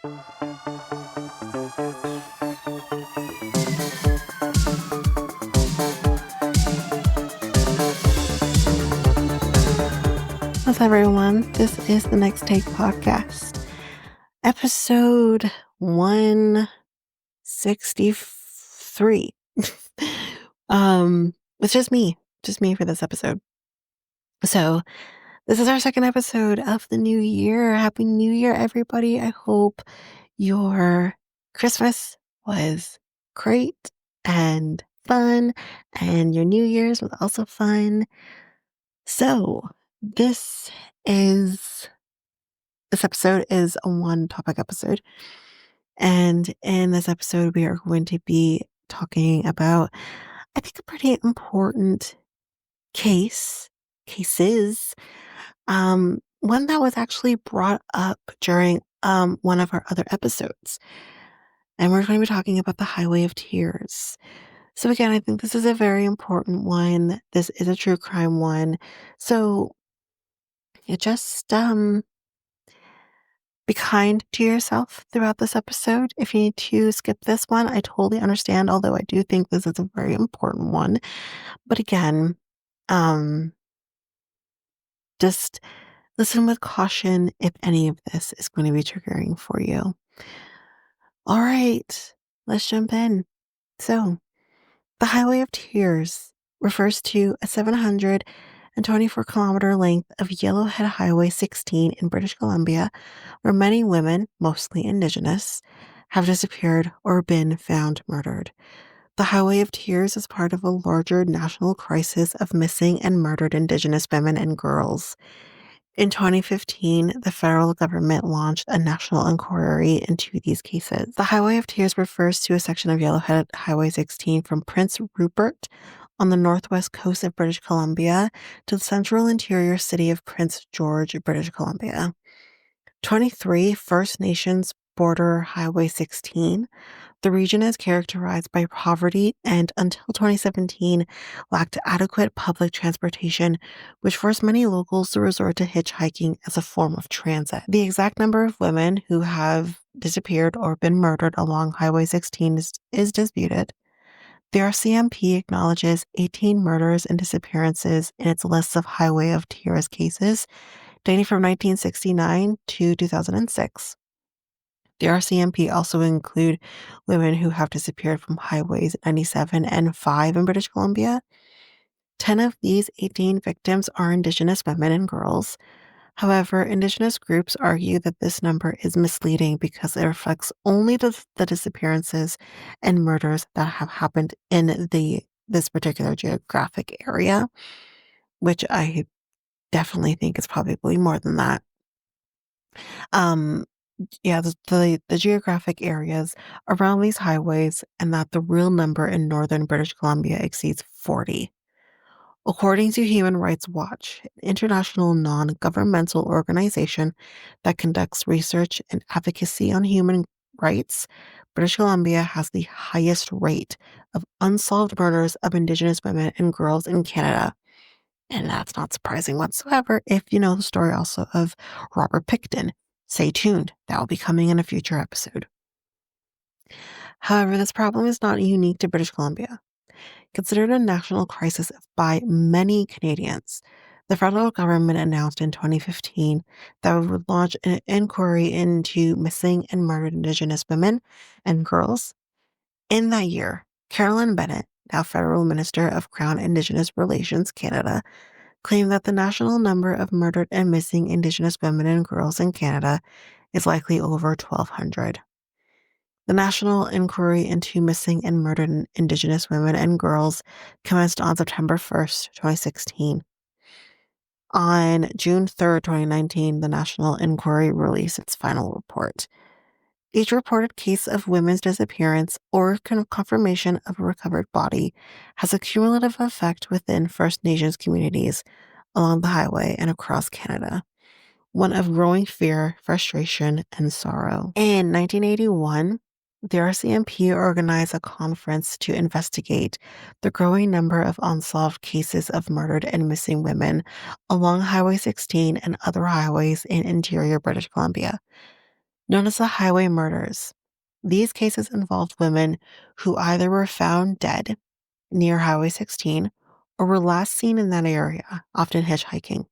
What's up, everyone? This is the Next Take Podcast, episode 163. It's just me for this episode. So this is our second episode of the new year. Happy New Year, everybody. I hope your Christmas was great and fun, and your New Year's was also fun. So this episode is a one topic episode. And in this episode, we are going to be talking about, I think, a pretty important cases, one that was actually brought up during one of our other episodes. And we're going to be talking about the Highway of Tears. So again, I think this is a very important one. This is a true crime one. So it just be kind to yourself throughout this episode. If you need to skip this one, I totally understand, although I do think this is a very important one. But again, just listen with caution if any of this is going to be triggering for you. All right, let's jump in. So, the Highway of Tears refers to a 724-kilometer length of Yellowhead Highway 16 in British Columbia, where many women, mostly Indigenous, have disappeared or been found murdered. The Highway of Tears is part of a larger national crisis of missing and murdered Indigenous women and girls. In 2015, the federal government launched a national inquiry into these cases. The Highway of Tears refers to a section of Yellowhead Highway 16 from Prince Rupert on the northwest coast of British Columbia to the central interior city of Prince George, British Columbia. 23 First Nations border Highway 16. The region is characterized by poverty and, until 2017, lacked adequate public transportation, which forced many locals to resort to hitchhiking as a form of transit. The exact number of women who have disappeared or been murdered along Highway 16 is disputed. The RCMP acknowledges 18 murders and disappearances in its list of Highway of Tears cases, dating from 1969 to 2006. The RCMP also include women who have disappeared from highways 97 and 5 in British Columbia. 10 of these 18 victims are Indigenous women and girls. However, Indigenous groups argue that this number is misleading because it reflects only the disappearances and murders that have happened in this particular geographic area, which I definitely think is probably more than that. The geographic areas around these highways, and that the real number in northern British Columbia exceeds 40. According to Human Rights Watch, an international non-governmental organization that conducts research and advocacy on human rights, British Columbia has the highest rate of unsolved murders of Indigenous women and girls in Canada. And that's not surprising whatsoever if you know the story also of Robert Pickton. Stay tuned. That will be coming in a future episode. However, this problem is not unique to British Columbia. Considered a national crisis by many Canadians, the federal government announced in 2015 that it would launch an inquiry into missing and murdered Indigenous women and girls. In that year, Carolyn Bennett, now Federal Minister of Crown Indigenous Relations Canada, claimed that the national number of murdered and missing Indigenous women and girls in Canada is likely over 1,200. The national inquiry into missing and murdered Indigenous women and girls commenced on September 1st, 2016. On June 3rd, 2019, the national inquiry released its final report. Each reported case of women's disappearance or confirmation of a recovered body has a cumulative effect within First Nations communities along the highway and across Canada, one of growing fear, frustration, and sorrow. In 1981, the RCMP organized a conference to investigate the growing number of unsolved cases of murdered and missing women along Highway 16 and other highways in interior British Columbia. known as the highway murders. These cases involved women who either were found dead near Highway 16 or were last seen in that area, often hitchhiking.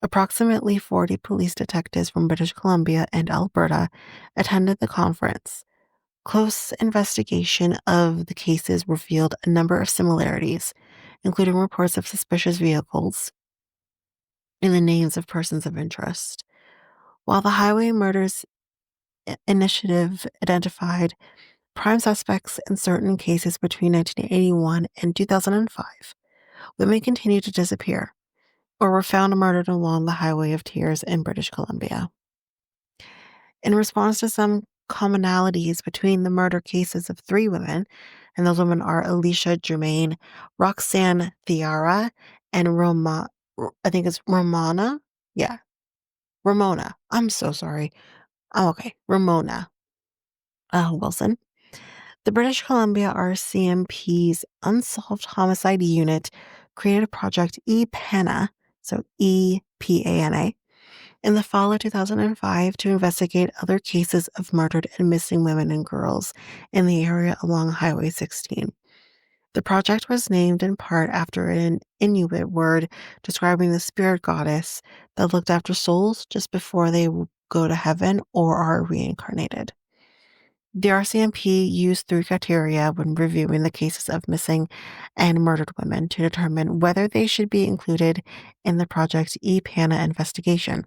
Approximately 40 police detectives from British Columbia and Alberta attended the conference. Close investigation of the cases revealed a number of similarities, including reports of suspicious vehicles and the names of persons of interest. While the Highway Murders Initiative identified prime suspects in certain cases between 1981 and 2005, women continued to disappear or were found murdered along the Highway of Tears in British Columbia. In response to some commonalities between the murder cases of three women, and those women are Alicia Germain, Roxanne Thiara, and I think it's Ramona. Yeah, Ramona. I'm so sorry. Oh, okay, Ramona Wilson. The British Columbia RCMP's Unsolved Homicide Unit created Project EPANA, so EPANA, in the fall of 2005 to investigate other cases of murdered and missing women and girls in the area along Highway 16. The project was named in part after an Inuit word describing the spirit goddess that looked after souls just before they go to heaven or are reincarnated. The RCMP used three criteria when reviewing the cases of missing and murdered women to determine whether they should be included in the Project EPANA investigation.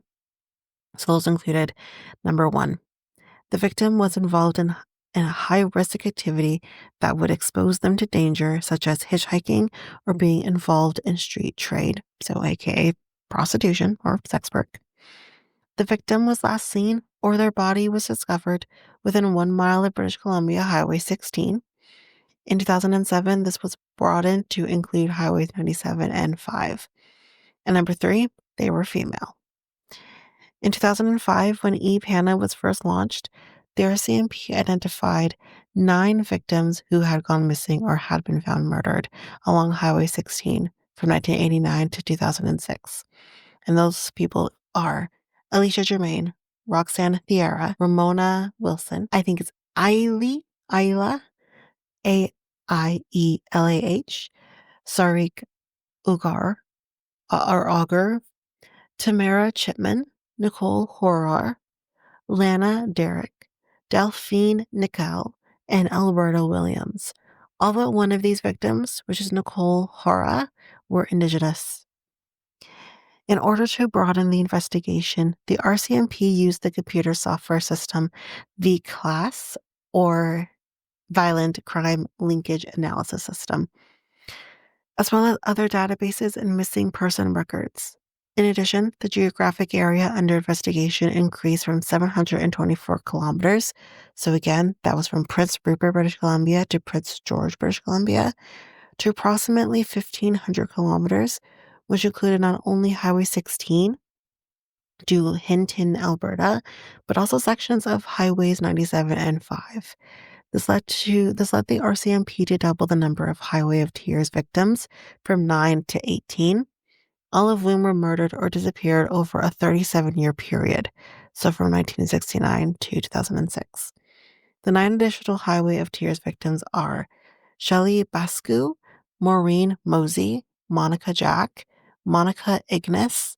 So those included number one, the victim was involved in a high risk activity that would expose them to danger, such as hitchhiking or being involved in street trade, so aka prostitution or sex work. The victim was last seen or their body was discovered within 1 mile of British Columbia Highway 16. In 2007, this was broadened to include Highways 97 and 5. And number three, they were female. In 2005, when ePANA was first launched, the RCMP identified 9 victims who had gone missing or had been found murdered along Highway 16 from 1989 to 2006. And those people are Alicia Germain, Roxanne Thiera, Ramona Wilson, I think it's Ayla, Aielah, Sarik Auger, Tamara Chipman, Nicole Horar, Lana Derrick, Delphine Nickel, and Alberta Williams. All but one of these victims, which is Nicole Hora, were Indigenous. In order to broaden the investigation, the RCMP used the computer software system VCLASS, or Violent Crime Linkage Analysis System, as well as other databases and missing person records. In addition, the geographic area under investigation increased from 724 kilometers. So again, that was from Prince Rupert, British Columbia to Prince George, British Columbia, to approximately 1,500 kilometers, which included not only Highway 16 to Hinton, Alberta, but also sections of Highways 97 and 5. This led the RCMP to double the number of Highway of Tears victims from 9 to 18, all of whom were murdered or disappeared over a 37-year period, so from 1969 to 2006. The 9 additional Highway of Tears victims are Shelley Bascu, Maureen Mosey, Monica Jack, Monica Ignaz,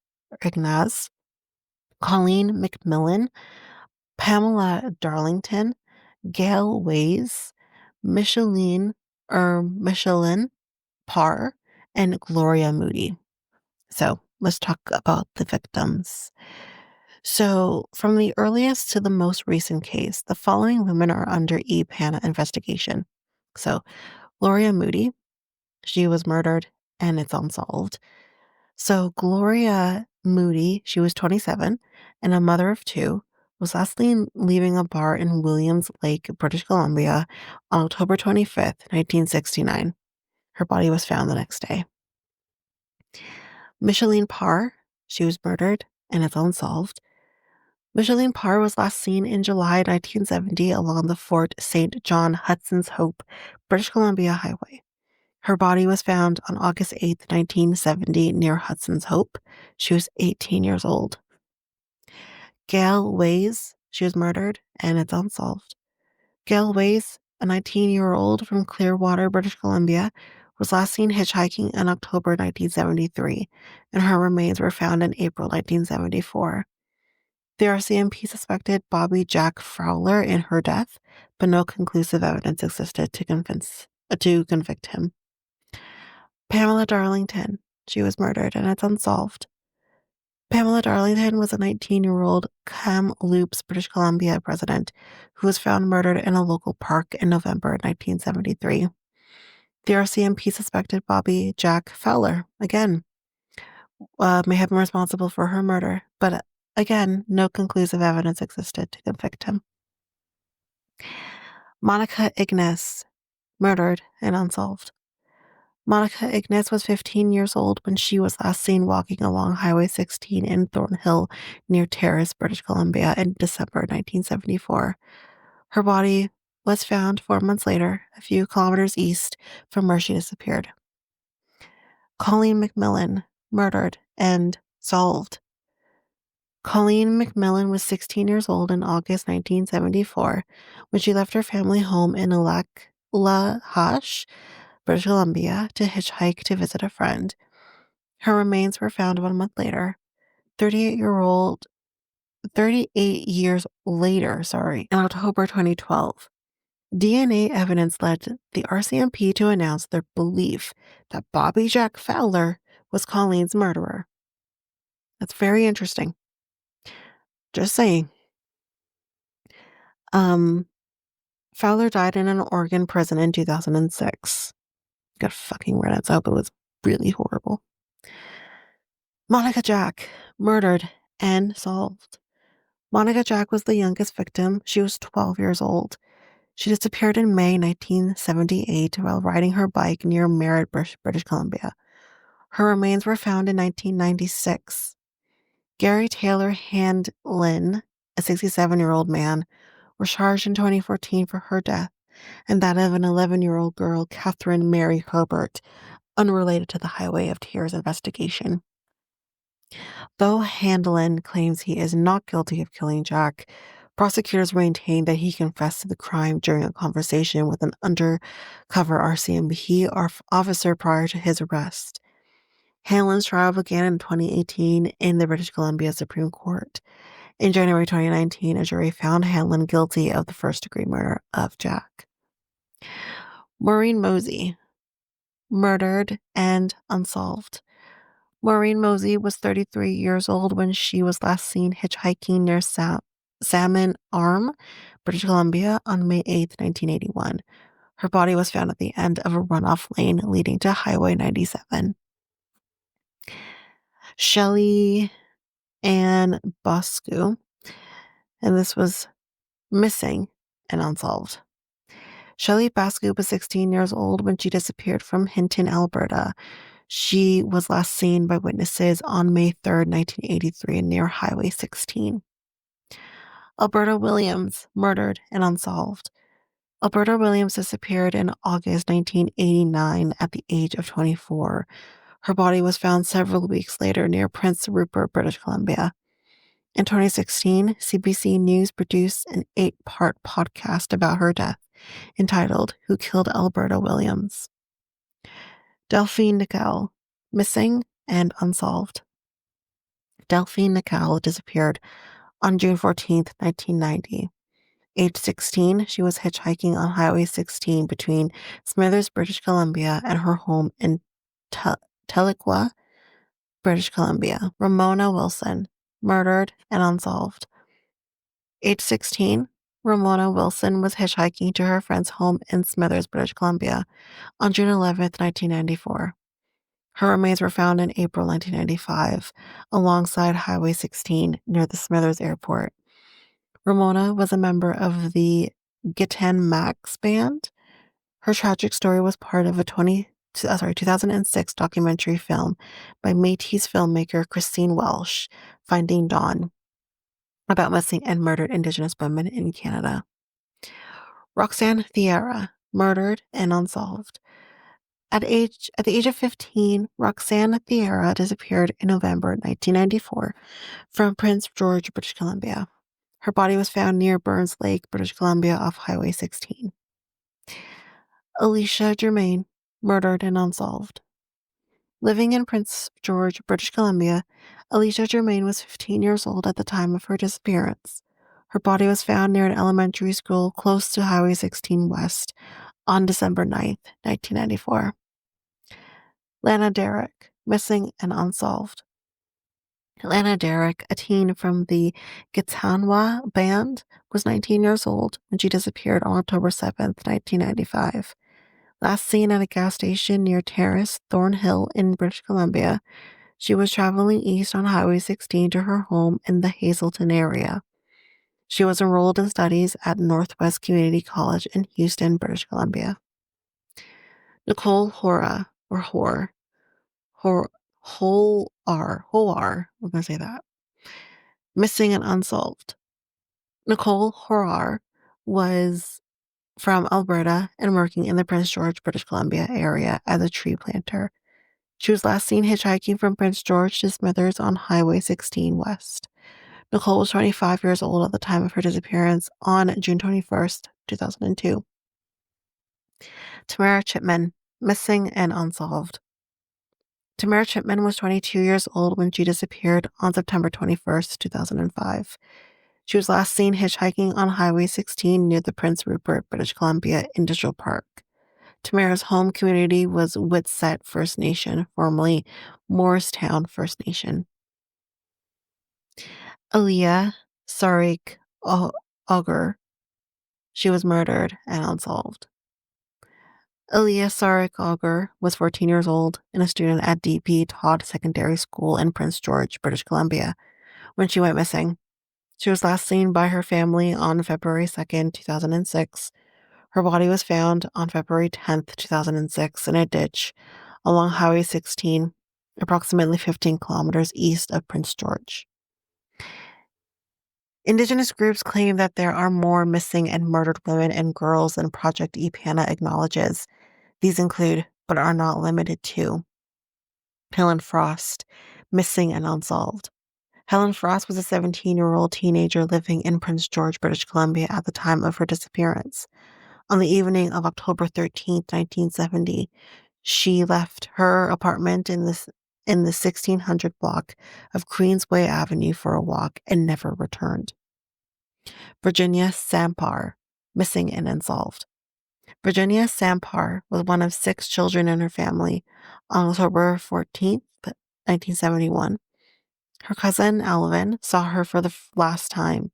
Colleen McMillan, Pamela Darlington, Gail Ways, Michelin Parr, and Gloria Moody. So let's talk about the victims. So from the earliest to the most recent case, the following women are under EPANA investigation. So Gloria Moody, she was murdered and it's unsolved. So Gloria Moody, she was 27 and a mother of 2, was last seen leaving a bar in Williams Lake, British Columbia on October 25th, 1969. Her body was found the next day. Micheline Parr, she was murdered and it's unsolved. Micheline Parr was last seen in July 1970 along the Fort St. John Hudson's Hope, British Columbia Highway. Her body was found on August 8, 1970 near Hudson's Hope. She was 18 years old. Gail Ways, she was murdered, and it's unsolved. Gail Weiss, a 19-year-old from Clearwater, British Columbia, was last seen hitchhiking in October 1973, and her remains were found in April 1974. The RCMP suspected Bobby Jack Fowler in her death, but no conclusive evidence existed to convict him. Pamela Darlington, she was murdered, and it's unsolved. Pamela Darlington was a 19-year-old Kamloops, British Columbia resident who was found murdered in a local park in November 1973. The RCMP suspected Bobby Jack Fowler, again, may have been responsible for her murder, but again, no conclusive evidence existed to convict him. Monica Ignace, murdered and unsolved. Monica Ignace was 15 years old when she was last seen walking along Highway 16 in Thornhill near Terrace, British Columbia in December 1974. Her body was found 4 months later, a few kilometers east from where she disappeared. Colleen McMillan, murdered and solved. Colleen McMillan was 16 years old in August 1974 when she left her family home in La Hache, British Columbia, to hitchhike to visit a friend. Her remains were found 1 month later. 38 years later, in October 2012. DNA evidence led the RCMP to announce their belief that Bobby Jack Fowler was Colleen's murderer. That's very interesting. Just saying. Fowler died in an Oregon prison in 2006. Got fucking read it up. It was really horrible. Monica Jack, murdered and solved. Monica Jack was the youngest victim. She was 12 years old. She disappeared in May 1978 while riding her bike near Merritt, British Columbia. Her remains were found in 1996. Gary Taylor Handlin, a 67-year-old man, was charged in 2014 for her death, and that of an 11-year-old girl, Catherine Mary Herbert, unrelated to the Highway of Tears investigation. Though Handlin claims he is not guilty of killing Jack, prosecutors maintain that he confessed to the crime during a conversation with an undercover RCMP officer prior to his arrest. Handlin's trial began in 2018 in the British Columbia Supreme Court. In January 2019, a jury found Handlin guilty of the first-degree murder of Jack. Maureen Mosey, murdered and unsolved. Maureen Mosey was 33 years old when she was last seen hitchhiking near Salmon Arm, British Columbia on May 8, 1981. Her body was found at the end of a runoff lane leading to Highway 97. Shelley Ann Boscu, and this was missing and unsolved. Shelley Bascu was 16 years old when she disappeared from Hinton, Alberta. She was last seen by witnesses on May 3, 1983, near Highway 16. Alberta Williams, murdered and unsolved. Alberta Williams disappeared in August 1989 at the age of 24. Her body was found several weeks later near Prince Rupert, British Columbia. In 2016, CBC News produced an 8-part podcast about her death, entitled Who Killed Alberta Williams? Delphine Nickel, missing and unsolved. Delphine Nickel disappeared on June 14, 1990. Age 16, she was hitchhiking on Highway 16 between Smithers, British Columbia, and her home in Tahlequah, British Columbia. Ramona Wilson, murdered and unsolved. Age 16, Ramona Wilson was hitchhiking to her friend's home in Smithers, British Columbia on June 11, 1994. Her remains were found in April 1995 alongside Highway 16 near the Smithers Airport. Ramona was a member of the Gitten Max Band. Her tragic story was part of a 2006 documentary film by Métis filmmaker Christine Welsh, Finding Dawn, about missing and murdered Indigenous women in Canada. Roxanne Thiera, murdered and unsolved. At the age of 15, Roxanne Thiera disappeared in November 1994 from Prince George, British Columbia. Her body was found near Burns Lake, British Columbia, off Highway 16. Alicia Germain, murdered and unsolved. Living in Prince George, British Columbia, Alicia Germain was 15 years old at the time of her disappearance. Her body was found near an elementary school close to Highway 16 West on December 9th, 1994. Lana Derrick, missing and unsolved. Lana Derrick, a teen from the Githanwa band, was 19 years old when she disappeared on October 7th, 1995. Last seen at a gas station near Terrace, Thornhill in British Columbia, she was traveling east on Highway 16 to her home in the Hazelton area. She was enrolled in studies at Northwest Community College in Houston, British Columbia. Nicole Hora, or Hor, we're going to say that. Missing and unsolved. Nicole Horar was from Alberta and working in the Prince George, British Columbia area as a tree planter. She was last seen hitchhiking from Prince George to Smithers on Highway 16 West. Nicole was 25 years old at the time of her disappearance on June 21st, 2002. Tamara Chipman, missing and unsolved. Tamara Chipman was 22 years old when she disappeared on September 21st, 2005. She was last seen hitchhiking on Highway 16 near the Prince Rupert, British Columbia Industrial Park. Tamara's home community was Witset First Nation, formerly Morristown First Nation. Aaliyah Sarik Auger. She was murdered and unsolved. Aaliyah Sarik Auger was 14 years old and a student at D.P. Todd Secondary School in Prince George, British Columbia, when she went missing. She was last seen by her family on February 2nd, 2006. Her body was found on February 10th, 2006 in a ditch along Highway 16, approximately 15 kilometers east of Prince George. Indigenous groups claim that there are more missing and murdered women and girls than Project EPANA acknowledges. These include, but are not limited to, Helen Frost, missing and unsolved. Helen Frost was a 17-year-old teenager living in Prince George, British Columbia at the time of her disappearance. On the evening of October 13th, 1970, she left her apartment in the 1600 block of Queensway Avenue for a walk and never returned. Virginia Sampar, missing and unsolved. Virginia Sampar was one of 6 children in her family. On October 14th, 1971, her cousin Alvin saw her for the last time.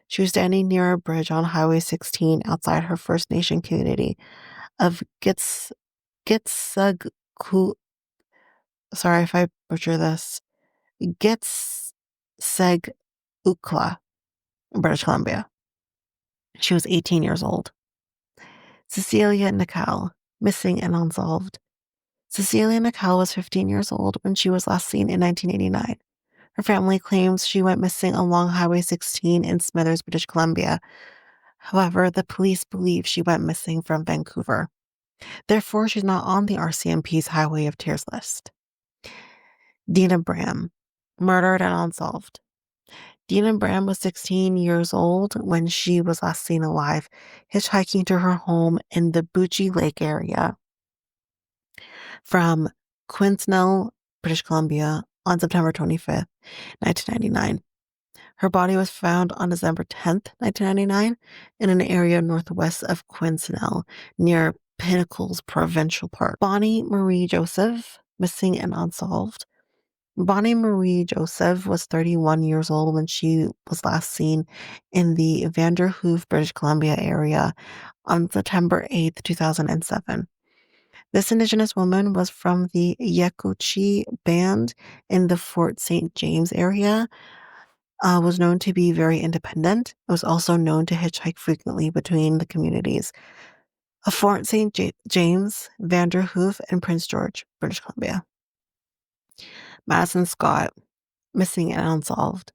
She was standing near a bridge on Highway 16 outside her First Nation community of Gitseg, sorry if I butcher this, Gitseg Ukla, British Columbia. She was 18 years old. Cecilia Nickel, missing and unsolved. Cecilia Nickel was 15 years old when she was last seen in 1989. Her family claims she went missing along Highway 16 in Smithers, British Columbia. However, the police believe she went missing from Vancouver. Therefore, she's not on the RCMP's Highway of Tears list. Dina Bram, murdered and unsolved. Dina Bram was 16 years old when she was last seen alive, hitchhiking to her home in the Bucci Lake area from Quinsnell, British Columbia on September 25th, 1999. Her body was found on December 10th, 1999, in an area northwest of Quinsnell near Pinnacles Provincial Park. Bonnie Marie Joseph, missing and unsolved. Bonnie Marie Joseph was 31 years old when she was last seen in the Vanderhoof, British Columbia area on September 8th, 2007. This Indigenous woman was from the Yakuchi band in the Fort St. James area, was known to be very independent. It was also known to hitchhike frequently between the communities of Fort St. James, Vanderhoof, and Prince George, British Columbia. Madison Scott, missing and unsolved.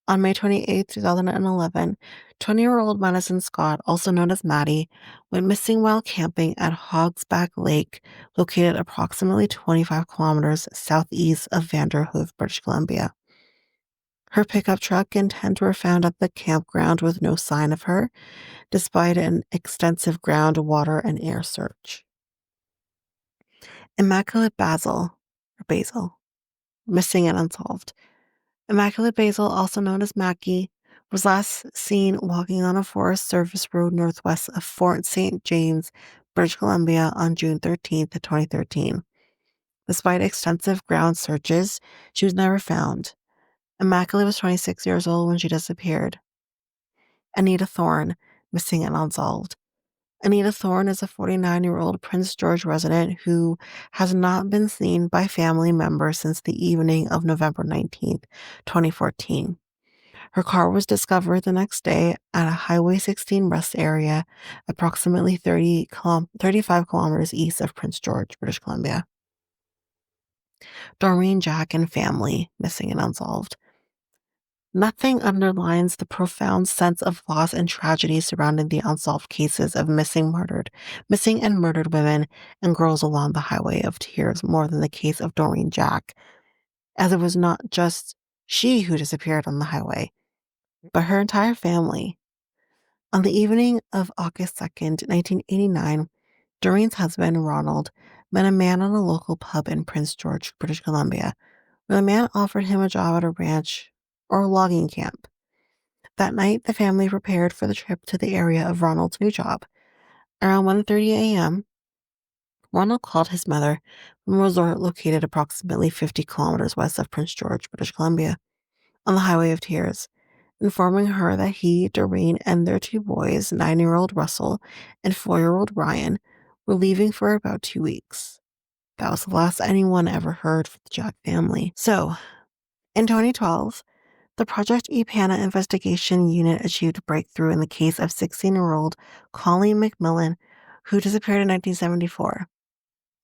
On May 28, 2011, 20-year-old Madison Scott, also known as Maddie, went missing while camping at Hogsback Lake, located approximately 25 kilometers southeast of Vanderhoof, British Columbia. Her pickup truck and tent were found at the campground with no sign of her, despite an extensive ground, water, and air search. Immaculate Basil, missing and unsolved. Immaculate Basil, also known as Mackie, was last seen walking on a Forest Service road northwest of Fort St. James, British Columbia on June 13th, 2013. Despite extensive ground searches, she was never found. Immaculate was 26 years old when she disappeared. Anita Thorne, missing and unsolved. Anita Thorne is a 49-year-old Prince George resident who has not been seen by family members since the evening of November 19th, 2014. Her car was discovered the next day at a Highway 16 rest area, approximately 35 kilometers east of Prince George, British Columbia. Doreen Jack and family, missing and unsolved. Nothing underlines the profound sense of loss and tragedy surrounding the unsolved cases of missing and murdered women and girls along the Highway of Tears more than the case of Doreen Jack, as it was not just she who disappeared on the highway, but her entire family. On the evening of August 2nd, 1989, Doreen's husband, Ronald, met a man at a local pub in Prince George, British Columbia, where the man offered him a job at a ranch or a logging camp. That night, the family prepared for the trip to the area of Ronald's new job. Around 1:30 a.m., Ronald called his mother from a resort located approximately 50 kilometers west of Prince George, British Columbia, on the Highway of Tears, informing her that he, Doreen, and their two boys, 9-year-old Russell and 4-year-old Ryan, were leaving for about 2 weeks. That was the last anyone ever heard from the Jack family. So, in 2012, the Project EPANA investigation unit achieved a breakthrough in the case of 16-year-old Colleen McMillan, who disappeared in 1974.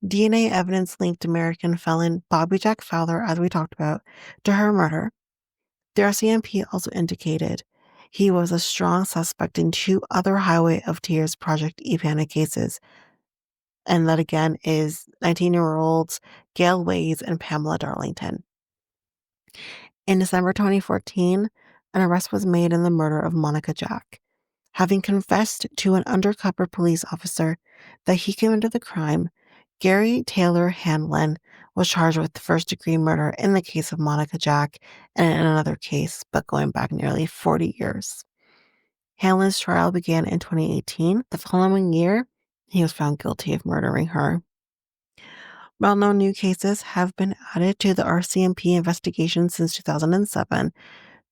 DNA evidence linked American felon Bobby Jack Fowler, as we talked about, to her murder. The RCMP also indicated he was a strong suspect in 2 other Highway of Tears Project EPANA cases, and that again is 19-year-olds Gail Ways and Pamela Darlington. In December 2014, an arrest was made in the murder of Monica Jack. Having confessed to an undercover police officer that he committed the crime, Gary Taylor Hanlon was charged with first-degree murder in the case of Monica Jack and in another case, but going back nearly 40 years. Hanlon's trial began in 2018. The following year, he was found guilty of murdering her. Well-known new cases have been added to the RCMP investigation since 2007.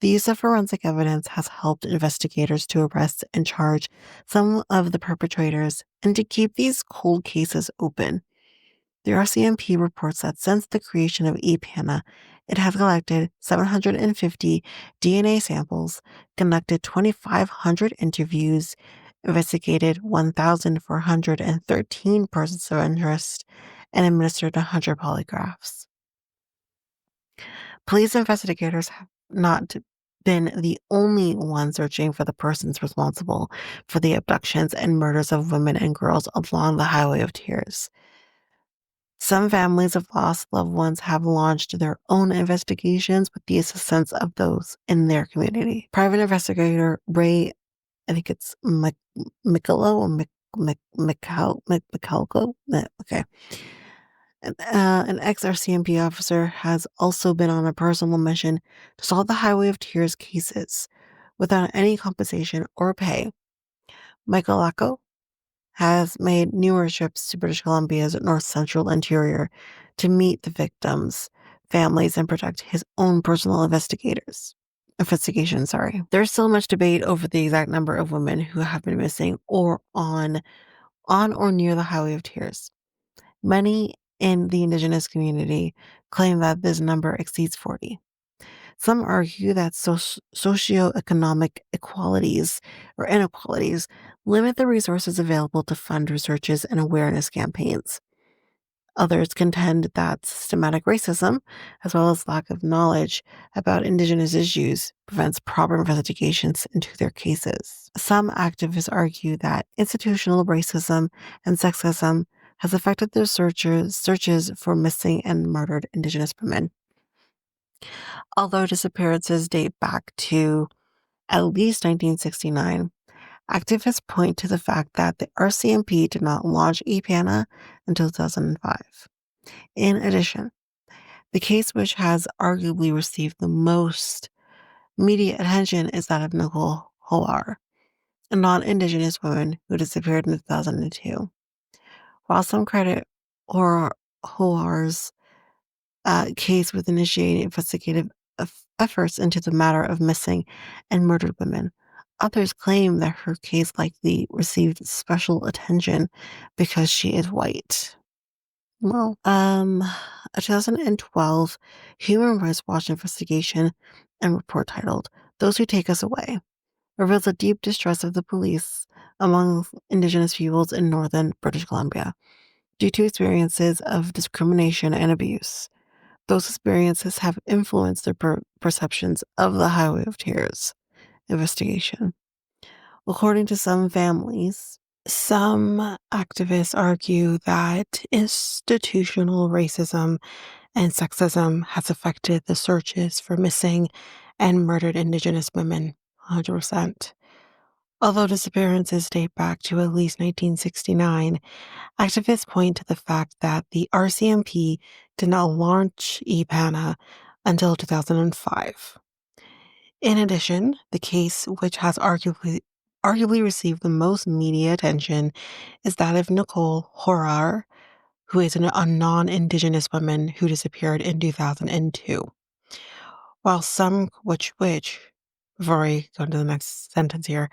The use of forensic evidence has helped investigators to arrest and charge some of the perpetrators and to keep these cold cases open. The RCMP reports that since the creation of EPANA, it has collected 750 DNA samples, conducted 2,500 interviews, investigated 1,413 persons of interest, and administered 100 polygraphs. Police investigators have not been the only ones searching for the persons responsible for the abductions and murders of women and girls along the Highway of Tears. Some families of lost loved ones have launched their own investigations with the assistance of those in their community. Private investigator Ray, I think it's Michello or Michalko? Okay. An ex-RCMP officer has also been on a personal mission to solve the Highway of Tears cases without any compensation or pay. Michael Lacko has made numerous trips to British Columbia's north-central interior to meet the victims' families and protect his own personal investigation. There's still much debate over the exact number of women who have been missing or on or near the Highway of Tears. Many in the Indigenous community claim that this number exceeds 40. Some argue that socioeconomic equalities or inequalities limit the resources available to fund researches and awareness campaigns. Others contend that systematic racism, as well as lack of knowledge about Indigenous issues, prevents proper investigations into their cases. Some activists argue that institutional racism and sexism has affected their searches for missing and murdered Indigenous women. Although disappearances date back to at least 1969, activists point to the fact that the RCMP did not launch EPANA until 2005. In addition, the case which has arguably received the most media attention is that of Nicole Howard, a non-Indigenous woman who disappeared in 2002. While some credit Howard's case with initiating investigative efforts into the matter of missing and murdered women, others claim that her case likely received special attention because she is white. Well, a 2012 Human Rights Watch investigation and report titled "Those Who Take Us Away" reveals the deep distress of the police among Indigenous peoples in northern British Columbia due to experiences of discrimination and abuse. Those experiences have influenced their perceptions of the Highway of Tears investigation. According to some families, some activists argue that institutional racism and sexism has affected the searches for missing and murdered Indigenous women 100%. Although disappearances date back to at least 1969, activists point to the fact that the RCMP did not launch EPANA until 2005. In addition, the case which has arguably received the most media attention is that of Nicole Howard, who is a non-Indigenous woman who disappeared in 2002. While some, before I go into the next sentence here,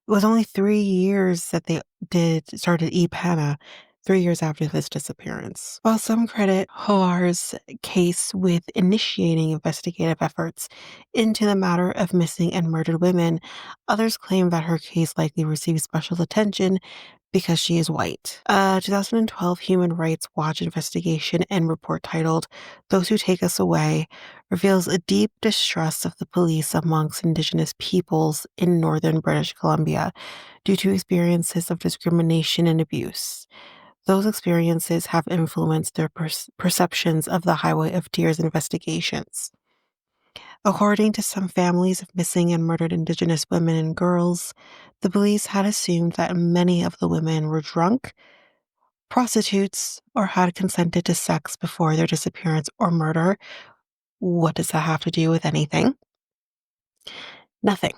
it was only 3 years that they started EPANA, 3 years after this disappearance. While some credit Howard's case with initiating investigative efforts into the matter of missing and murdered women, others claim that her case likely received special attention because she is white. A 2012 Human Rights Watch investigation and report titled "Those Who Take Us Away" reveals a deep distrust of the police amongst Indigenous peoples in northern British Columbia due to experiences of discrimination and abuse. Those experiences have influenced their perceptions of the Highway of Tears investigations. According to some families of missing and murdered Indigenous women and girls, the police had assumed that many of the women were drunk, prostitutes, or had consented to sex before their disappearance or murder. What does that have to do with anything? Nothing.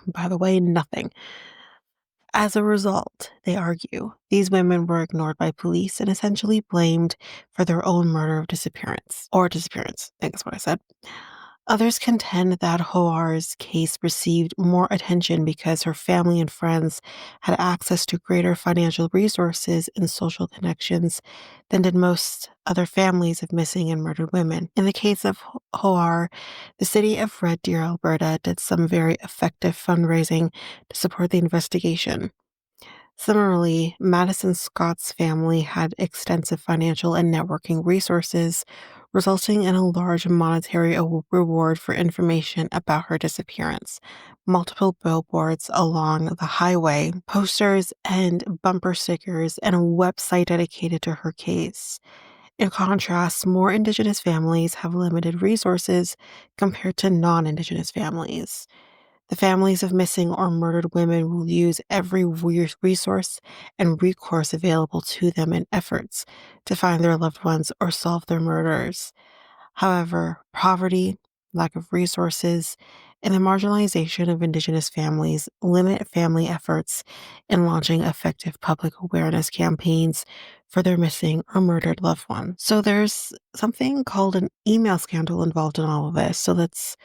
By the way, nothing. As a result, they argue, these women were ignored by police and essentially blamed for their own murder of disappearance. I think that's what I said. Others contend that Howard's case received more attention because her family and friends had access to greater financial resources and social connections than did most other families of missing and murdered women. In the case of Howard, the city of Red Deer, Alberta, did some very effective fundraising to support the investigation. Similarly, Madison Scott's family had extensive financial and networking resources, resulting in a large monetary reward for information about her disappearance. Multiple billboards along the highway, posters and bumper stickers, and a website dedicated to her case. In contrast, more Indigenous families have limited resources compared to non-Indigenous families. The families of missing or murdered women will use every resource and recourse available to them in efforts to find their loved ones or solve their murders. However, poverty, lack of resources, and the marginalization of Indigenous families limit family efforts in launching effective public awareness campaigns for their missing or murdered loved ones. So there's something called an email scandal involved in all of this. So let's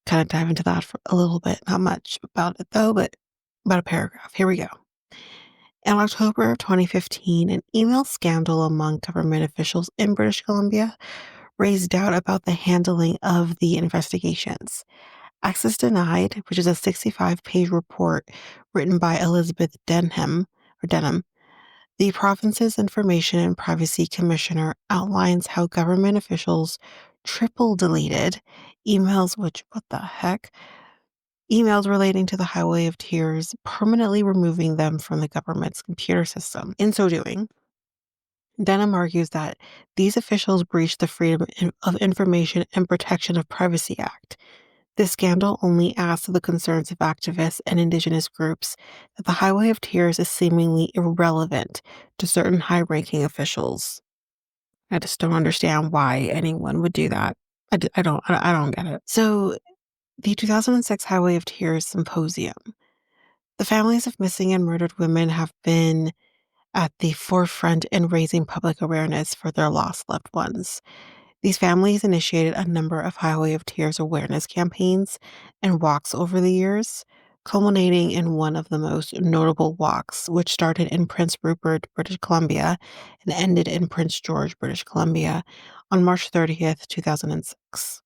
kind of dive into that for a little bit. Not much about it though, but about a paragraph. Here we go. In October of 2015, an email scandal among government officials in British Columbia raised doubt about the handling of the investigations. Access Denied, which is a 65-page report written by Elizabeth Denham, the province's Information and Privacy Commissioner, outlines how government officials triple deleted emails, emails relating to the Highway of Tears, permanently removing them from the government's computer system. In so doing, Denham argues that these officials breached the of Information and Protection of Privacy Act. This scandal only adds to the concerns of activists and Indigenous groups that the Highway of Tears is seemingly irrelevant to certain high-ranking officials. I just don't understand why anyone would do that. I don't get it. So, the 2006 Highway of Tears Symposium. The families of missing and murdered women have been at the forefront in raising public awareness for their lost loved ones. These families initiated a number of Highway of Tears awareness campaigns and walks over the years, culminating in one of the most notable walks, which started in Prince Rupert, British Columbia, and ended in Prince George, British Columbia, on March 30th, 2006.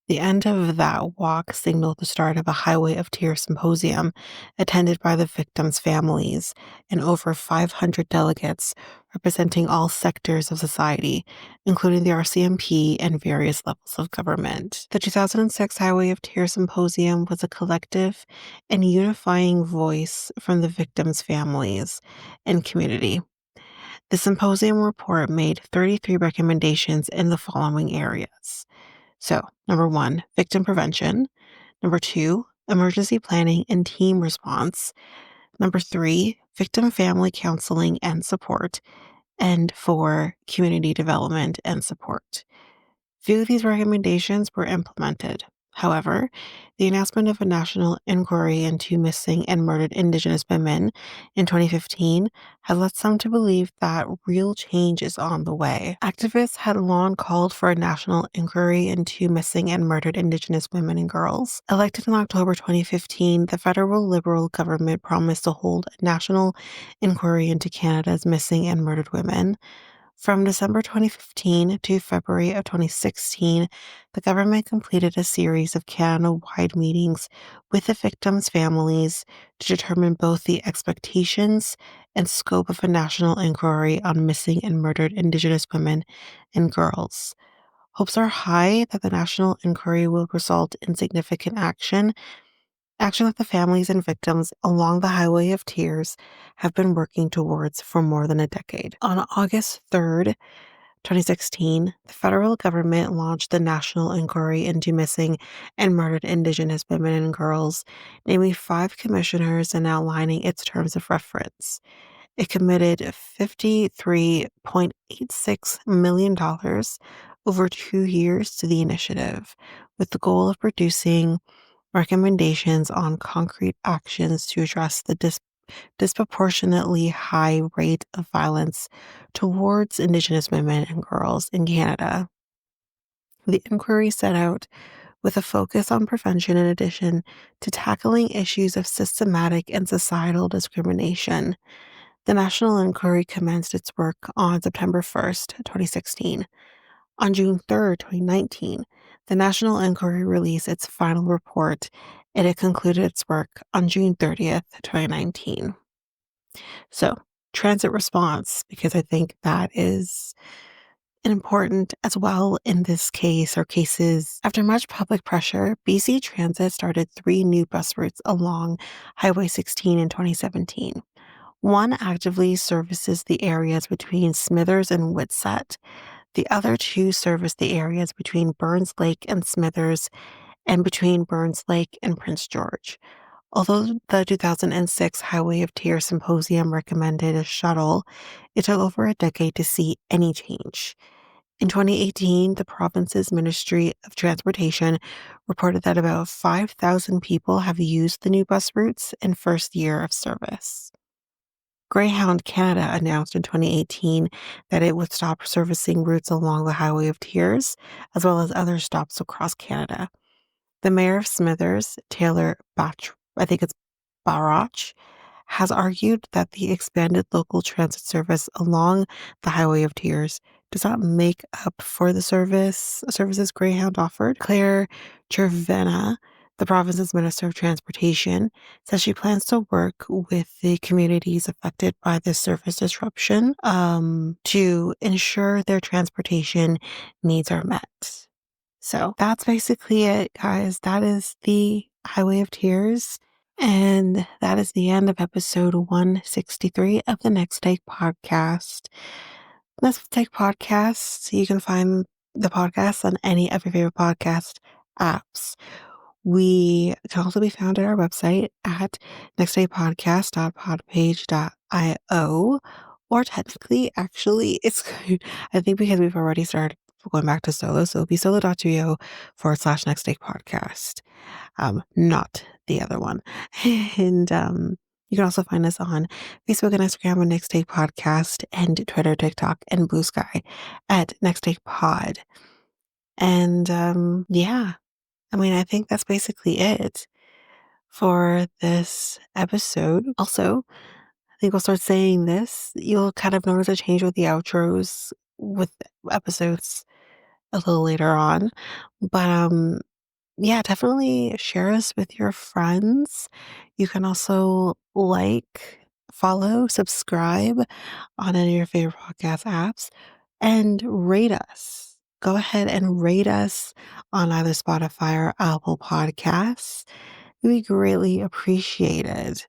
The end of that walk signaled the start of a Highway of Tears symposium attended by the victims' families and over 500 delegates representing all sectors of society, including the RCMP and various levels of government. The 2006 Highway of Tears symposium was a collective and unifying voice from the victims' families and community. The symposium report made 33 recommendations in the following areas. So, number 1, victim prevention. Number 2, emergency planning and team response. Number 3, victim family counseling and support. And 4, community development and support. Few of these recommendations were implemented. However, the announcement of a national inquiry into missing and murdered Indigenous women in 2015 has led some to believe that real change is on the way. Activists had long called for a national inquiry into missing and murdered Indigenous women and girls. Elected in October 2015, the federal Liberal government promised to hold a national inquiry into Canada's missing and murdered women. From December 2015 to February of 2016, the government completed a series of Canada-wide meetings with the victims' families to determine both the expectations and scope of a national inquiry on missing and murdered Indigenous women and girls. Hopes are high that the national inquiry will result in significant action that the families and victims along the Highway of Tears have been working towards for more than a decade. On August 3rd, 2016, the federal government launched the National Inquiry into Missing and Murdered Indigenous Women and Girls, naming 5 commissioners and outlining its terms of reference. It committed $53.86 million over 2 years to the initiative, with the goal of producing recommendations on concrete actions to address the disproportionately high rate of violence towards Indigenous women and girls in Canada. The inquiry set out with a focus on prevention in addition to tackling issues of systematic and societal discrimination. The National Inquiry commenced its work on September 1st, 2016. On June 3rd, 2019, the National Inquiry released its final report, and it concluded its work on June 30th, 2019. So, transit response, because I think that is important as well in this case or cases. After much public pressure, BC Transit started 3 new bus routes along Highway 16 in 2017. One actively services the areas between Smithers and Whitsett. The other 2 service the areas between Burns Lake and Smithers and between Burns Lake and Prince George. Although the 2006 Highway of Tears Symposium recommended a shuttle, it took over a decade to see any change. In 2018, the province's Ministry of Transportation reported that about 5,000 people have used the new bus routes in first year of service. Greyhound Canada announced in 2018 that it would stop servicing routes along the Highway of Tears, as well as other stops across Canada. The mayor of Smithers, Taylor Barach, has argued that the expanded local transit service along the Highway of Tears does not make up for the services Greyhound offered. Claire Cervena, the province's Minister of Transportation, says she plans to work with the communities affected by this service disruption to ensure their transportation needs are met. So that's basically it, guys. That is the Highway of Tears. And that is the end of episode 163 of the Next Take podcast. Let's Take Podcasts. You can find the podcast on any of your favorite podcast apps. We can also be found at our website at nextdaypodcast.podpage.io. Or technically, actually, it's, I think because we've already started going back to solo, so it'll be solo.studio/nextdaypodcast, not the other one. And you can also find us on Facebook and Instagram at Next Day Podcast and Twitter, TikTok, and Blue Sky at Next Day Pod. And yeah, I mean, I think that's basically it for this episode. Also, I think we'll start saying this. You'll kind of notice a change with the outros with episodes a little later on. But yeah, definitely share us with your friends. You can also like, follow, subscribe on any of your favorite podcast apps and rate us. Go ahead and rate us on either Spotify or Apple Podcasts. We greatly appreciate it.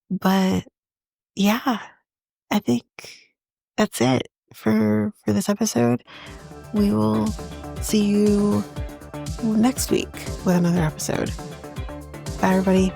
But yeah, I think that's it for this episode. We will see you next week with another episode. Bye, everybody.